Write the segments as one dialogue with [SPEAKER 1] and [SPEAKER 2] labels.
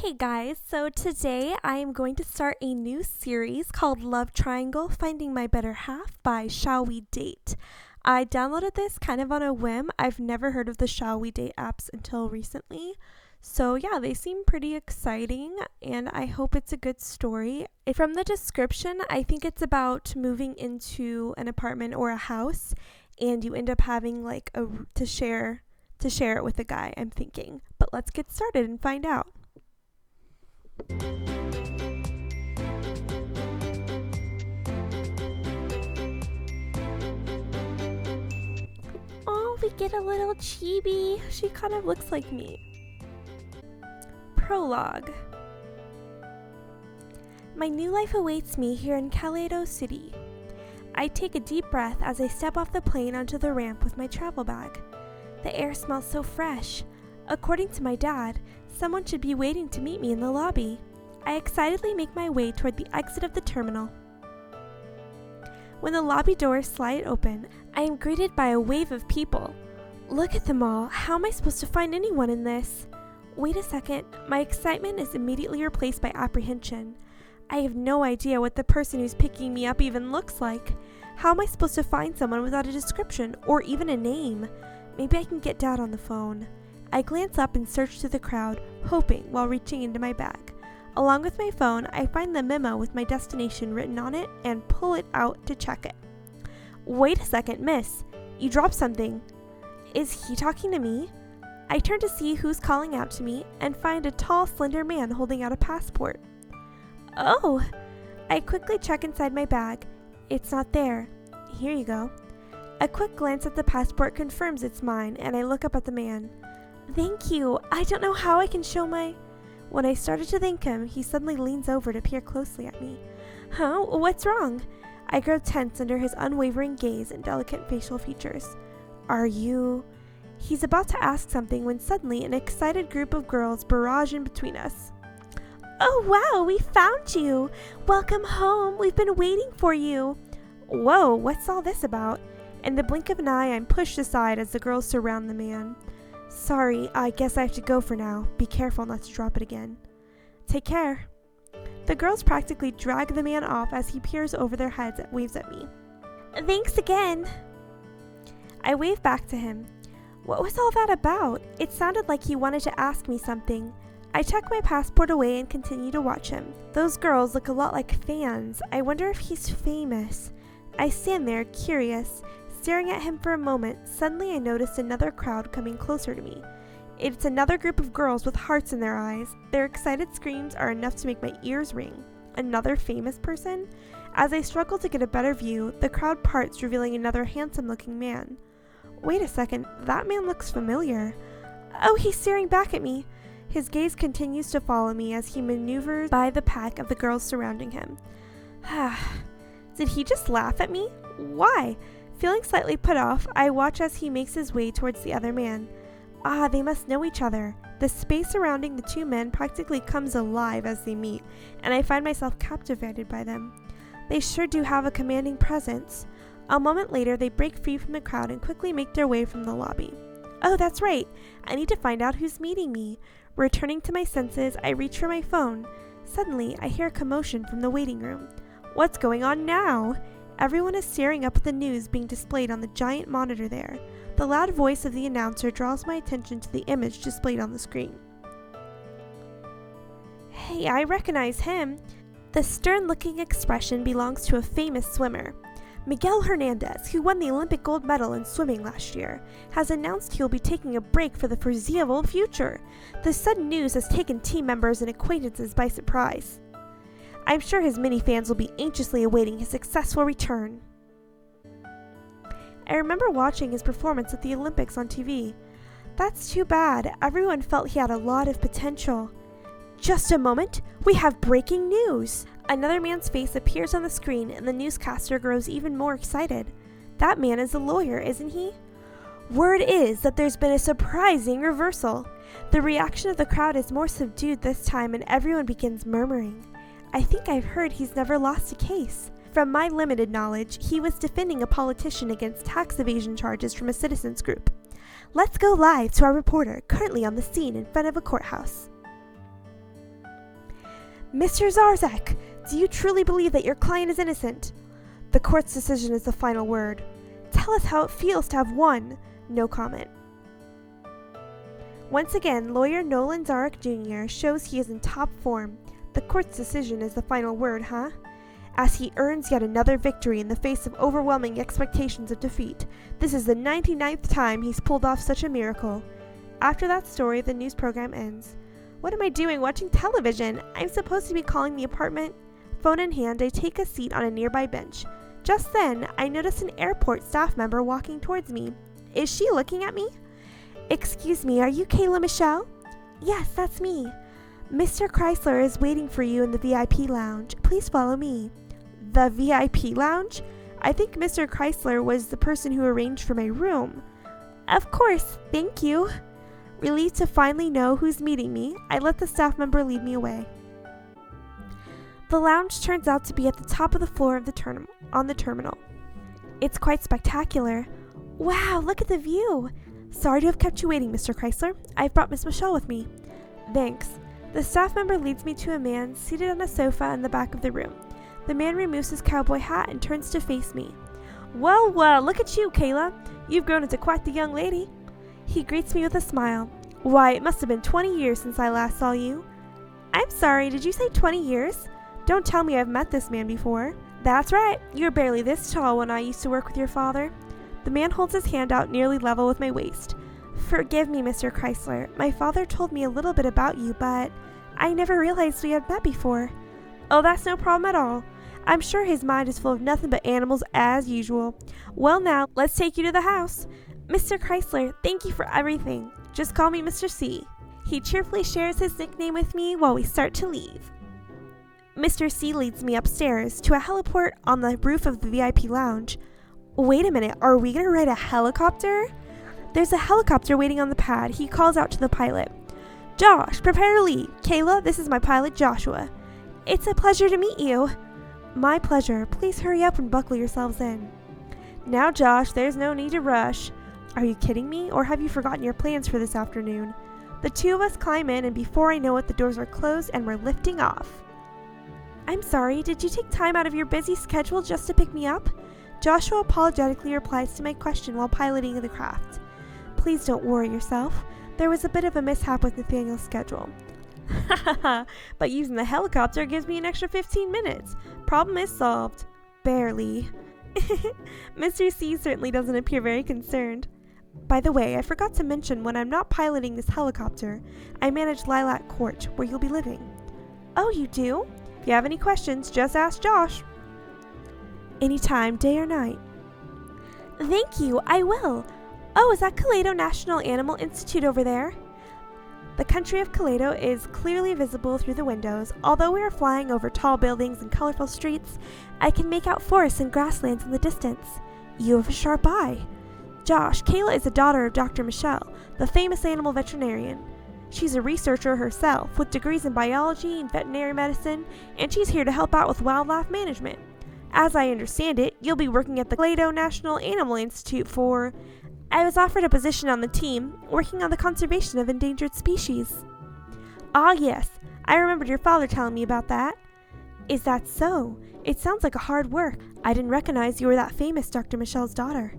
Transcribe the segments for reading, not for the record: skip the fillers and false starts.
[SPEAKER 1] Hey guys, so today I am going to start a new series called Love Triangle, Finding My Better Half by Shall We Date. I downloaded this kind of on a whim. I've never heard of the Shall We Date apps until recently. So yeah, they seem pretty exciting and I hope it's a good story. From the description, I think it's about moving into an apartment or a house and you end up having to share it with a guy, I'm thinking. But let's get started and find out. Oh, we get a little chibi. She kind of looks like me. Prologue. My new life awaits me here in Kaleido City. I take a deep breath as I step off the plane onto the ramp with my travel bag. The air smells so fresh. According to my dad, someone should be waiting to meet me in the lobby. I excitedly make my way toward the exit of the terminal. When the lobby doors slide open, I am greeted by a wave of people. Look at them all. How am I supposed to find anyone in this? Wait a second. My excitement is immediately replaced by apprehension. I have no idea what the person who's picking me up even looks like. How am I supposed to find someone without a description or even a name? Maybe I can get Dad on the phone. I glance up and search through the crowd, hoping while reaching into my bag. Along with my phone, I find the memo with my destination written on it and pull it out to check it. Wait a second, miss. You dropped something. Is he talking to me? I turn to see who's calling out to me and find a tall, slender man holding out a passport. Oh! I quickly check inside my bag. It's not there. Here you go. A quick glance at the passport confirms it's mine, and I look up at the man. Thank you. I don't know how I can show my... When I started to thank him, he suddenly leans over to peer closely at me. Huh? What's wrong? I grow tense under his unwavering gaze and delicate facial features. Are you... He's about to ask something when suddenly an excited group of girls barrage in between us. Oh wow, we found you! Welcome home, we've been waiting for you! Whoa, what's all this about? In the blink of an eye, I'm pushed aside as the girls surround the man. Sorry, I guess I have to go for now. Be careful not to drop it again. Take care. The girls practically drag the man off as he peers over their heads and waves at me. Thanks again. I wave back to him. What was all that about? It sounded like he wanted to ask me something. I tuck my passport away and continue to watch him. Those girls look a lot like fans. I wonder if he's famous. I stand there, curious. Staring at him for a moment, suddenly I noticed another crowd coming closer to me. It's another group of girls with hearts in their eyes. Their excited screams are enough to make my ears ring. Another famous person? As I struggle to get a better view, the crowd parts, revealing another handsome-looking man. Wait a second, that man looks familiar. Oh, he's staring back at me. His gaze continues to follow me as he maneuvers by the pack of the girls surrounding him. Did he just laugh at me? Why? Feeling slightly put off, I watch as he makes his way towards the other man. They must know each other. The space surrounding the two men practically comes alive as they meet, and I find myself captivated by them. They sure do have a commanding presence. A moment later, they break free from the crowd and quickly make their way from the lobby. Oh, that's right. I need to find out who's meeting me. Returning to my senses, I reach for my phone. Suddenly, I hear a commotion from the waiting room. What's going on now? Everyone is staring up at the news being displayed on the giant monitor there. The loud voice of the announcer draws my attention to the image displayed on the screen. Hey, I recognize him. The stern-looking expression belongs to a famous swimmer. Miguel Hernandez, who won the Olympic gold medal in swimming last year, has announced he will be taking a break for the foreseeable future. The sudden news has taken team members and acquaintances by surprise. I'm sure his many fans will be anxiously awaiting his successful return. I remember watching his performance at the Olympics on TV. That's too bad. Everyone felt he had a lot of potential. Just a moment, we have breaking news. Another man's face appears on the screen and the newscaster grows even more excited. That man is a lawyer, isn't he? Word is that there's been a surprising reversal. The reaction of the crowd is more subdued this time and everyone begins murmuring. I think I've heard he's never lost a case. From my limited knowledge, he was defending a politician against tax evasion charges from a citizens group. Let's go live to our reporter, currently on the scene in front of a courthouse. Mr. Zarzek, do you truly believe that your client is innocent? The court's decision is the final word. Tell us how it feels to have won. No comment. Once again, lawyer Nolan Arvin Jr. shows he is in top form. The court's decision is the final word, huh? As he earns yet another victory in the face of overwhelming expectations of defeat. This is the 99th time he's pulled off such a miracle. After that story, the news program ends. What am I doing watching television? I'm supposed to be calling the apartment. Phone in hand, I take a seat on a nearby bench. Just then, I notice an airport staff member walking towards me. Is she looking at me? Excuse me, are you Kayla Michelle? Yes, that's me. Mr. Chrysler is waiting for you in the VIP lounge. Please follow me. The VIP lounge? I think Mr. Chrysler was the person who arranged for my room. Of course, thank you. Relieved to finally know who's meeting me, I let the staff member lead me away. The lounge turns out to be at the top of the floor of the terminal. It's quite spectacular. Wow, look at the view. Sorry to have kept you waiting, Mr. Chrysler. I've brought Miss Michelle with me. Thanks. The staff member leads me to a man seated on a sofa in the back of the room. The man removes his cowboy hat and turns to face me. Well, look at you, Kayla. You've grown into quite the young lady. He greets me with a smile. Why, it must have been 20 years since I last saw you. I'm sorry, did you say 20 years? Don't tell me I've met this man before. That's right, you were barely this tall when I used to work with your father. The man holds his hand out nearly level with my waist. Forgive me, Mr. Chrysler. My father told me a little bit about you, but I never realized we had met before. Oh, that's no problem at all. I'm sure his mind is full of nothing but animals as usual. Well now, let's take you to the house. Mr. Chrysler, thank you for everything. Just call me Mr. C. He cheerfully shares his nickname with me while we start to leave. Mr. C leads me upstairs to a heliport on the roof of the VIP lounge. Wait a minute, are we gonna ride a helicopter? There's a helicopter waiting on the pad. He calls out to the pilot. Josh, prepare to leave. Kayla, this is my pilot Joshua. It's a pleasure to meet you. My pleasure. Please hurry up and buckle yourselves in. Now, Josh, there's no need to rush. Are you kidding me, or have you forgotten your plans for this afternoon? The two of us climb in, and before I know it, the doors are closed and we're lifting off. I'm sorry, did you take time out of your busy schedule just to pick me up? Joshua apologetically replies to my question while piloting the craft. Please don't worry yourself. There was a bit of a mishap with Nathaniel's schedule. Hahaha, but using the helicopter gives me an extra 15 minutes. Problem is solved. Barely. Mr. C certainly doesn't appear very concerned. By the way, I forgot to mention when I'm not piloting this helicopter, I manage Lilac Court, where you'll be living. Oh, you do? If you have any questions, just ask Josh. Anytime, day or night. Thank you, I will. Oh, is that Kaleido National Animal Institute over there? The country of Kaleido is clearly visible through the windows. Although we are flying over tall buildings and colorful streets, I can make out forests and grasslands in the distance. You have a sharp eye. Josh, Kayla is the daughter of Dr. Michelle, the famous animal veterinarian. She's a researcher herself, with degrees in biology and veterinary medicine, and she's here to help out with wildlife management. As I understand it, you'll be working at the Kaleido National Animal Institute for... I was offered a position on the team, working on the conservation of endangered species. Ah yes, I remembered your father telling me about that. Is that so? It sounds like a hard work. I didn't recognize you were that famous Dr. Michelle's daughter.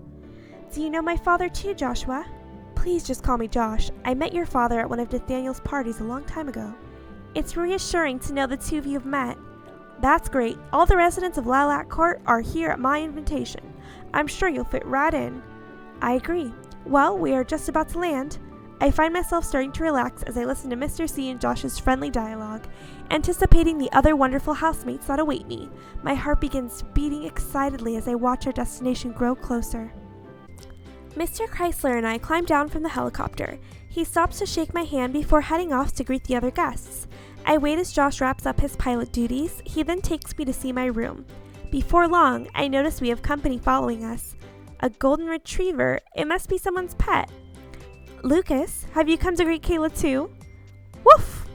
[SPEAKER 1] Do you know my father too, Joshua? Please just call me Josh. I met your father at one of Nathaniel's parties a long time ago. It's reassuring to know the two of you have met. That's great. All the residents of Lilac Court are here at my invitation. I'm sure you'll fit right in. I agree. Well, we are just about to land. I find myself starting to relax as I listen to Mr. C and Josh's friendly dialogue, anticipating the other wonderful housemates that await me. My heart begins beating excitedly as I watch our destination grow closer. Mr. Chrysler and I climb down from the helicopter. He stops to shake my hand before heading off to greet the other guests. I wait as Josh wraps up his pilot duties. He then takes me to see my room. Before long, I notice we have company following us. A golden retriever. It must be someone's pet. Lucas, have you come to greet Kayla too? Woof!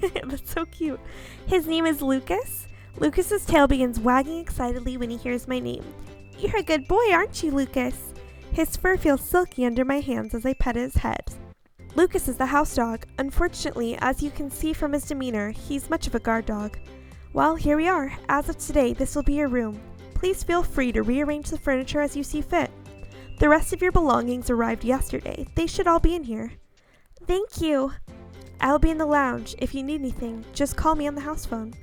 [SPEAKER 1] That's so cute. His name is Lucas. Lucas's tail begins wagging excitedly when he hears my name. You're a good boy, aren't you, Lucas? His fur feels silky under my hands as I pet his head. Lucas is the house dog. Unfortunately, as you can see from his demeanor, he's much of a guard dog. Well, here we are. As of today, this will be your room. Please feel free to rearrange the furniture as you see fit. The rest of your belongings arrived yesterday. They should all be in here. Thank you. I'll be in the lounge. If you need anything, just call me on the house phone.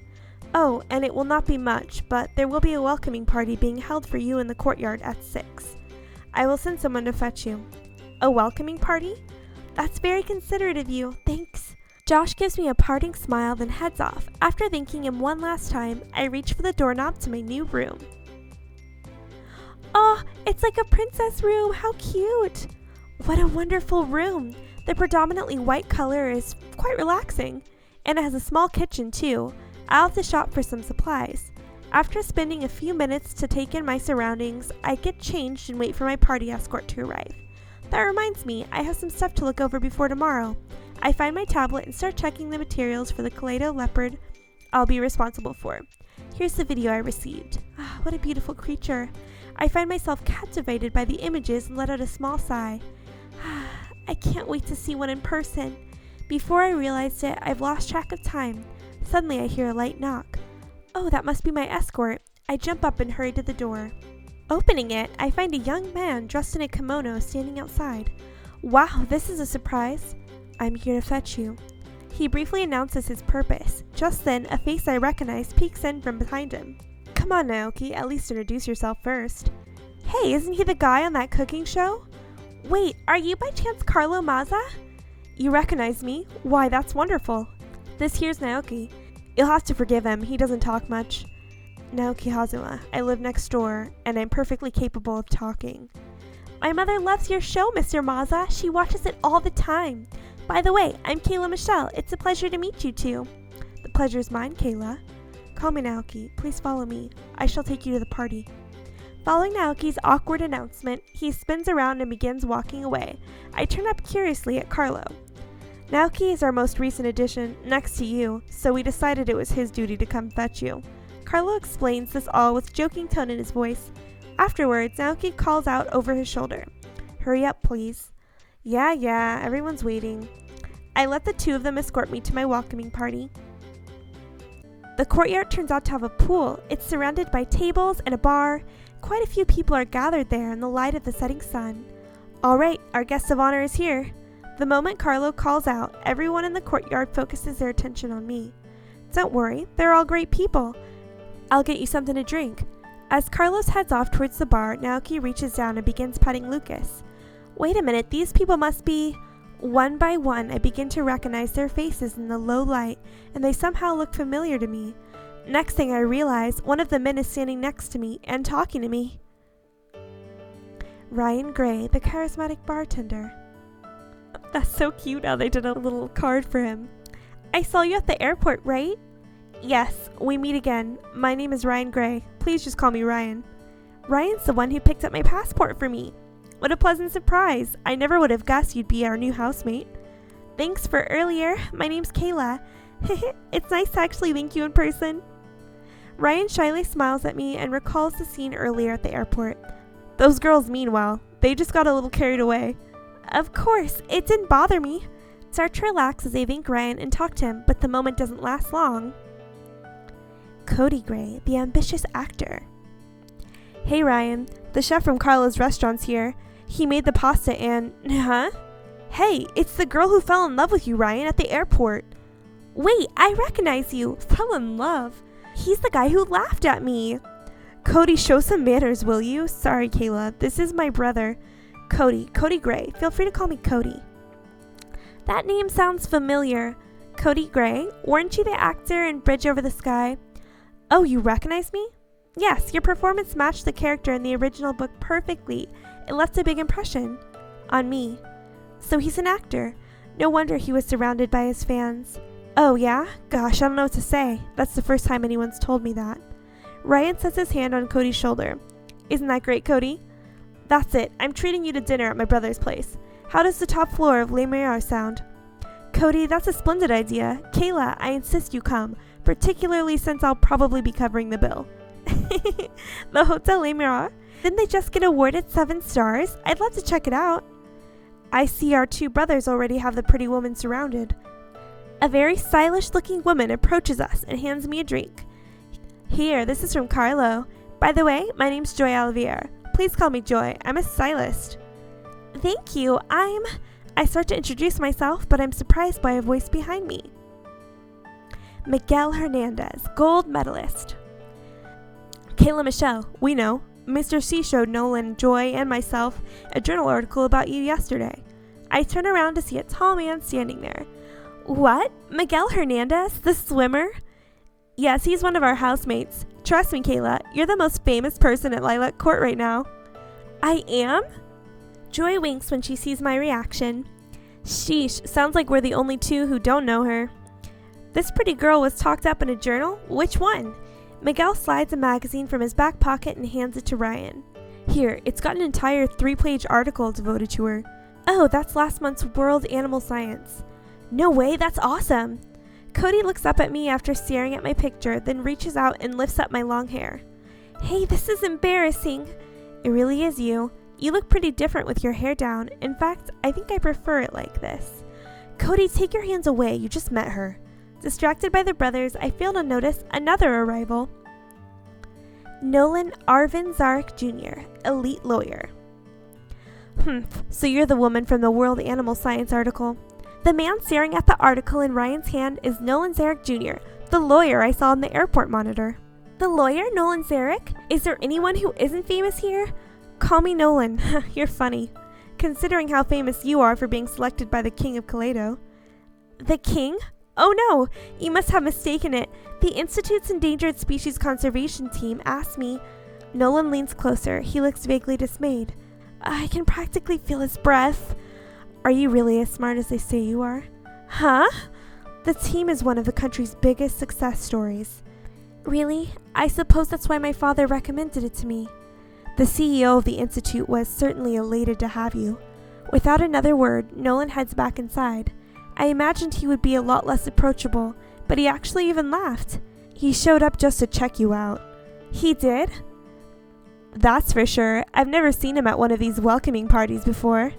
[SPEAKER 1] Oh, and it will not be much, but there will be a welcoming party being held for you in the courtyard at 6. I will send someone to fetch you. A welcoming party? That's very considerate of you. Thanks. Josh gives me a parting smile, then heads off. After thanking him one last time, I reach for the doorknob to my new room. Oh, it's like a princess room. How cute. What a wonderful room. The predominantly white color is quite relaxing, and it has a small kitchen too. I'll have to shop for some supplies. After spending a few minutes to take in my surroundings, I get changed and wait for my party escort to arrive. That reminds me, I have some stuff to look over before tomorrow. I find my tablet and start checking the materials for the Kaleido leopard I'll be responsible for. Here's the video I received. Ah, what a beautiful creature. I find myself captivated by the images and let out a small sigh. I can't wait to see one in person. Before I realized it, I've lost track of time. Suddenly I hear a light knock. Oh, that must be my escort. I jump up and hurry to the door. Opening it, I find a young man dressed in a kimono standing outside. Wow, this is a surprise. I'm here to fetch you. He briefly announces his purpose. Just then, a face I recognize peeks in from behind him. Come on, Naoki, at least introduce yourself first. Hey, isn't he the guy on that cooking show? Wait, are you by chance Carlo Mazza? You recognize me? Why, that's wonderful. This here's Naoki. You'll have to forgive him, he doesn't talk much. Naoki Hazuma, I live next door, and I'm perfectly capable of talking. My mother loves your show, Mr. Mazza. She watches it all the time. By the way, I'm Kayla Michelle. It's a pleasure to meet you two. The pleasure's mine, Kayla. Call me Naoki. Please follow me. I shall take you to the party. Following Naoki's awkward announcement, he spins around and begins walking away. I turn up curiously at Carlo. Naoki is our most recent addition, next to you, so we decided it was his duty to come fetch you. Carlo explains this all with joking tone in his voice. Afterwards, Naoki calls out over his shoulder. Hurry up, please. Yeah, everyone's waiting. I let the two of them escort me to my welcoming party. The courtyard turns out to have a pool. It's surrounded by tables and a bar. Quite a few people are gathered there in the light of the setting sun. All right, our guest of honor is here. The moment Carlo calls out, everyone in the courtyard focuses their attention on me. Don't worry, they're all great people. I'll get you something to drink. As Carlos heads off towards the bar, Naoki reaches down and begins petting Lucas. Wait a minute, these people must be... One by one, I begin to recognize their faces in the low light, and they somehow look familiar to me. Next thing I realize, one of the men is standing next to me and talking to me. Ryan Gray, the charismatic bartender. That's so cute how they did a little card for him. I saw you at the airport, right? Yes, we meet again. My name is Ryan Gray. Please just call me Ryan. Ryan's the one who picked up my passport for me. What a pleasant surprise. I never would have guessed you'd be our new housemate. Thanks for earlier. My name's Kayla. It's nice to actually meet you in person. Ryan shyly smiles at me and recalls the scene earlier at the airport. Those girls mean well. They just got a little carried away. Of course, it didn't bother me. Start to relax as I thank Ryan and talk to him, but the moment doesn't last long. Cody Gray, the ambitious actor. Hey Ryan, the chef from Carlo's restaurant's here. He made the pasta and... Huh? Hey, it's the girl who fell in love with you, Ryan, at the airport. Wait, I recognize you. Fell in love? He's the guy who laughed at me. Cody, show some manners, will you? Sorry, Kayla. This is my brother. Cody Gray. Feel free to call me Cody. That name sounds familiar. Cody Gray? Weren't you the actor in Bridge Over the Sky? Oh, you recognize me? Yes, your performance matched the character in the original book perfectly. It left a big impression on me. So he's an actor. No wonder he was surrounded by his fans. Oh, yeah? Gosh, I don't know what to say. That's the first time anyone's told me that. Ryan sets his hand on Cody's shoulder. Isn't that great, Cody? That's it. I'm treating you to dinner at my brother's place. How does the top floor of Le Maire sound? Cody, that's a splendid idea. Kayla, I insist you come, particularly since I'll probably be covering the bill. The Hotel Le Maire? Didn't they just get awarded 7 stars? I'd love to check it out. I see our two brothers already have the pretty woman surrounded. A very stylish-looking woman approaches us and hands me a drink. Here, this is from Carlo. By the way, my name's Joy Olivier. Please call me Joy. I'm a stylist. Thank you. I start to introduce myself, but I'm surprised by a voice behind me. Miguel Hernandez, gold medalist. Kayla Michelle, we know. Mr. C showed Nolan, Joy, and myself a journal article about you yesterday. I turn around to see a tall man standing there. What? Miguel Hernandez, the swimmer? Yes, he's one of our housemates. Trust me, Kayla, you're the most famous person at Lilac Court right now. I am? Joy winks when she sees my reaction. Sheesh, sounds like we're the only two who don't know her. This pretty girl was talked up in a journal? Which one? Miguel slides a magazine from his back pocket and hands it to Ryan. Here, it's got an entire 3-page article devoted to her. Oh, that's last month's World Animal Science. No way, that's awesome. Cody looks up at me after staring at my picture, then reaches out and lifts up my long hair. Hey, this is embarrassing. It really is you. You look pretty different with your hair down. In fact, I think I prefer it like this. Cody, take your hands away. You just met her. Distracted by the brothers, I fail to notice another arrival. Nolan Arvin Jr., elite lawyer. So you're the woman from the World Animal Science article. The man staring at the article in Ryan's hand is Nolan Zarek Jr., the lawyer I saw on the airport monitor. The lawyer, Nolan Zarek? Is there anyone who isn't famous here? Call me Nolan. You're funny, considering how famous you are for being selected by the King of Kaleido. The King? Oh no, you must have mistaken it. The Institute's Endangered Species Conservation Team asked me. Nolan leans closer. He looks vaguely dismayed. I can practically feel his breath. Are you really as smart as they say you are? Huh? The team is one of the country's biggest success stories. Really? I suppose that's why my father recommended it to me. The CEO of the Institute was certainly elated to have you. Without another word, Nolan heads back inside. I imagined he would be a lot less approachable, but he actually even laughed. He showed up just to check you out. He did? That's for sure. I've never seen him at one of these welcoming parties before.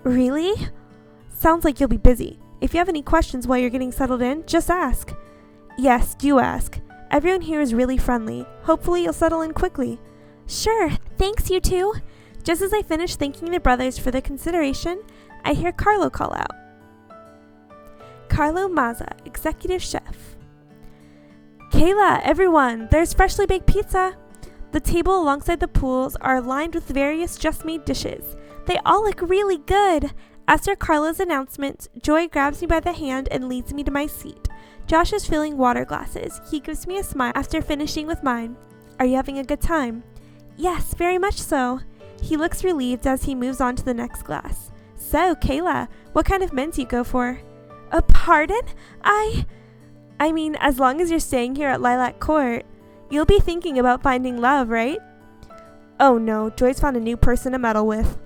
[SPEAKER 1] Really? Sounds like you'll be busy. If you have any questions while you're getting settled in, just ask. Yes, do ask. Everyone here is really friendly. Hopefully you'll settle in quickly. Sure, thanks you two. Just as I finish thanking the brothers for the consideration, I hear Carlo call out. Carlo Mazza, executive chef. Kayla, everyone, there's freshly baked pizza. The table alongside the pools are lined with various just-made dishes. They all look really good. After Carlo's announcement, Joy grabs me by the hand and leads me to my seat. Josh is filling water glasses. He gives me a smile after finishing with mine. Are you having a good time? Yes, very much so. He looks relieved as he moves on to the next glass. So, Kayla, what kind of men do you go for? Pardon? I mean, as long as you're staying here at Lilac Court, you'll be thinking about finding love, right? Oh no, Joy's found a new person to meddle with.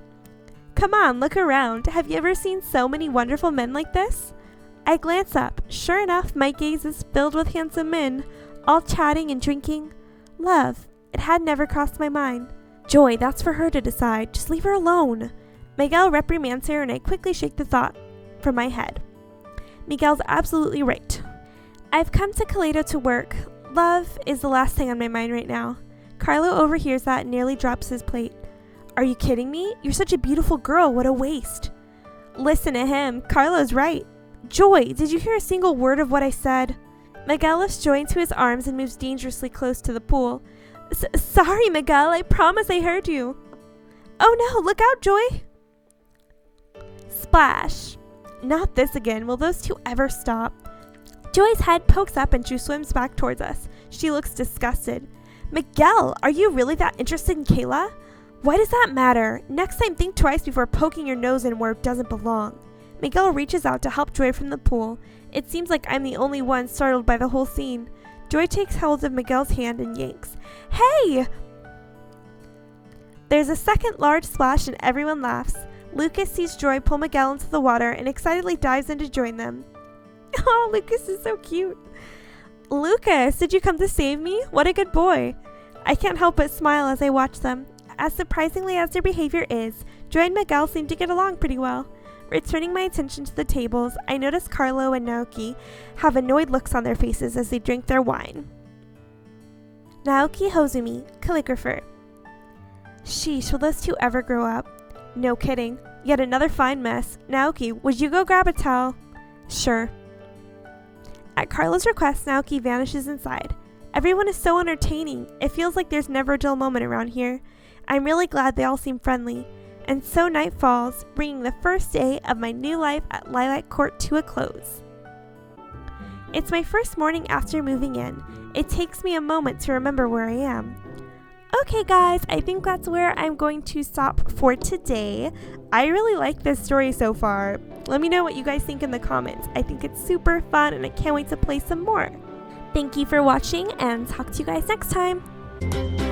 [SPEAKER 1] Come on, look around. Have you ever seen so many wonderful men like this? I glance up. Sure enough, my gaze is filled with handsome men, all chatting and drinking. Love. It had never crossed my mind. Joy, that's for her to decide. Just leave her alone. Miguel reprimands her and I quickly shake the thought from my head. Miguel's absolutely right. I've come to Kaleido to work. Love is the last thing on my mind right now. Carlo overhears that and nearly drops his plate. Are you kidding me? You're such a beautiful girl. What a waste. Listen to him. Carlo's right. Joy, did you hear a single word of what I said? Miguel lifts Joy into his arms and moves dangerously close to the pool. Sorry, Miguel. I promise I heard you. Oh no, look out, Joy. Splash. Not this again. Will those two ever stop? Joy's head pokes up and she swims back towards us. She looks disgusted. Miguel, are you really that interested in Kayla? Why does that matter? Next time, think twice before poking your nose in where it doesn't belong. Miguel reaches out to help Joy from the pool. It seems like I'm the only one startled by the whole scene. Joy takes hold of Miguel's hand and yanks. Hey! There's a second large splash and everyone laughs. Lucas sees Joy pull Miguel into the water and excitedly dives in to join them. Oh, Lucas is so cute. Lucas, did you come to save me? What a good boy. I can't help but smile as I watch them. As surprisingly as their behavior is, Joy and Miguel seem to get along pretty well. Returning my attention to the tables, I notice Carlo and Naoki have annoyed looks on their faces as they drink their wine. Naoki Hozumi, calligrapher. Sheesh, will those two ever grow up? No kidding. Yet another fine mess. Naoki, would you go grab a towel? Sure. At Carlo's request, Naoki vanishes inside. Everyone is so entertaining. It feels like there's never a dull moment around here. I'm really glad they all seem friendly. And so night falls, bringing the first day of my new life at Lilac Court to a close. It's my first morning after moving in. It takes me a moment to remember where I am. Okay guys, I think that's where I'm going to stop for today. I really like this story so far. Let me know what you guys think in the comments. I think it's super fun and I can't wait to play some more. Thank you for watching and talk to you guys next time.